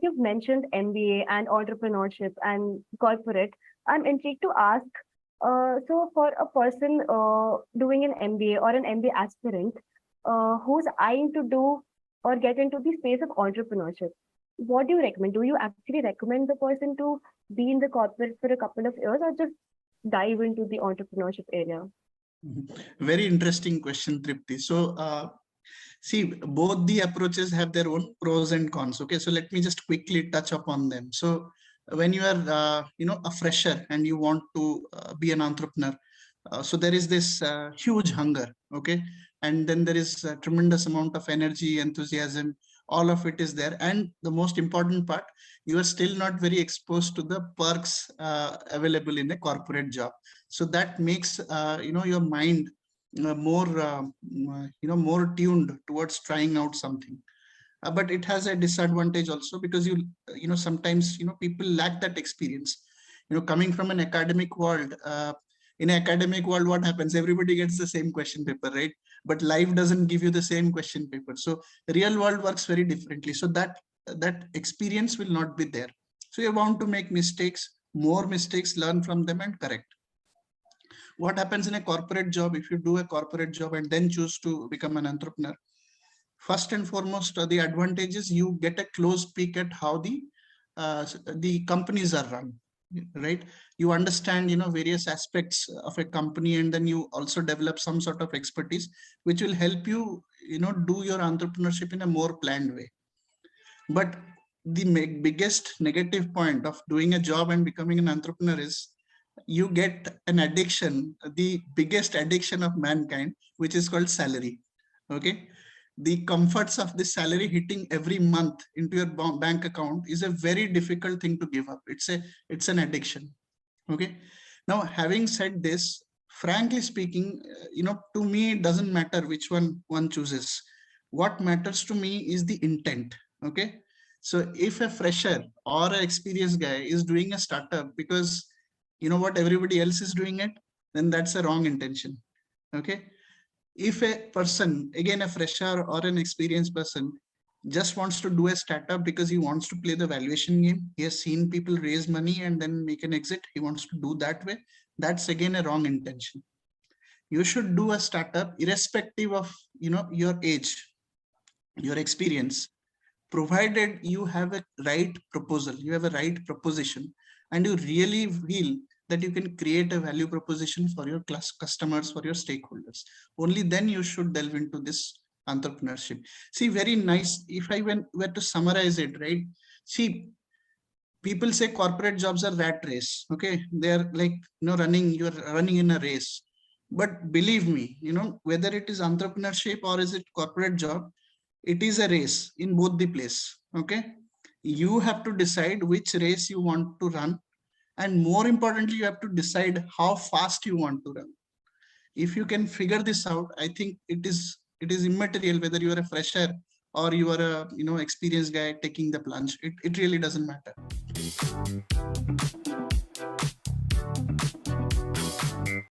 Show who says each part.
Speaker 1: you've mentioned MBA and entrepreneurship and corporate, I'm intrigued to ask, so for a person doing an MBA or an MBA aspirant who's eyeing to do or get into the space of entrepreneurship, what do you recommend? Do you actually recommend the person to be in the corporate for a couple of years or just dive into the entrepreneurship area?
Speaker 2: Very interesting question, Tripti. So, see, both the approaches have their own pros and cons. Okay, so let me just quickly touch upon them. So, when you are, a fresher and you want to be an entrepreneur, so there is this huge hunger. Okay, and then there is a tremendous amount of energy, enthusiasm. All of it is there, and the most important part, you are still not very exposed to the perks available in a corporate job. So that makes your mind more tuned towards trying out something. But it has a disadvantage also, because sometimes people lack that experience. Coming from an academic world, in an academic world, what happens? Everybody gets the same question paper, right? But life doesn't give you the same question paper. So real world works very differently. So that experience will not be there. So you want to make mistakes, more mistakes, learn from them and correct. What happens in a corporate job, if you do a corporate job and then choose to become an entrepreneur, first and foremost, the advantage is you get a close peek at how the companies are run, right? You understand, various aspects of a company, and then you also develop some sort of expertise, which will help you, do your entrepreneurship in a more planned way. But the biggest negative point of doing a job and becoming an entrepreneur is you get an addiction, the biggest addiction of mankind, which is called salary. Okay, the comforts of this salary hitting every month into your bank account is a very difficult thing to give up. It's an addiction. Okay, now having said this, frankly speaking, to me it doesn't matter which one chooses. What matters to me is the intent. Okay, so if a fresher or an experienced guy is doing a startup because what everybody else is doing it, then that's a wrong intention. Okay, if a person, again a fresher or an experienced person, just wants to do a startup because he wants to play the valuation game, he has seen people raise money and then make an exit, he wants to do that way, that's again a wrong intention. You should do a startup irrespective of your age, your experience, provided you have a right proposal, you have a right proposition, and you really feel that you can create a value proposition for your customers, for your stakeholders. Only then you should delve into this entrepreneurship. See, very nice. If I were to summarize it, right? See, people say corporate jobs are rat race. Okay, they're like you're running in a race. But believe me, whether it is entrepreneurship or is it corporate job, it is a race in both the place. Okay, you have to decide which race you want to run, and more importantly, you have to decide how fast you want to run. If you can figure this out, I think it is immaterial whether you are a fresher or you are a experienced guy taking the plunge. It really doesn't matter.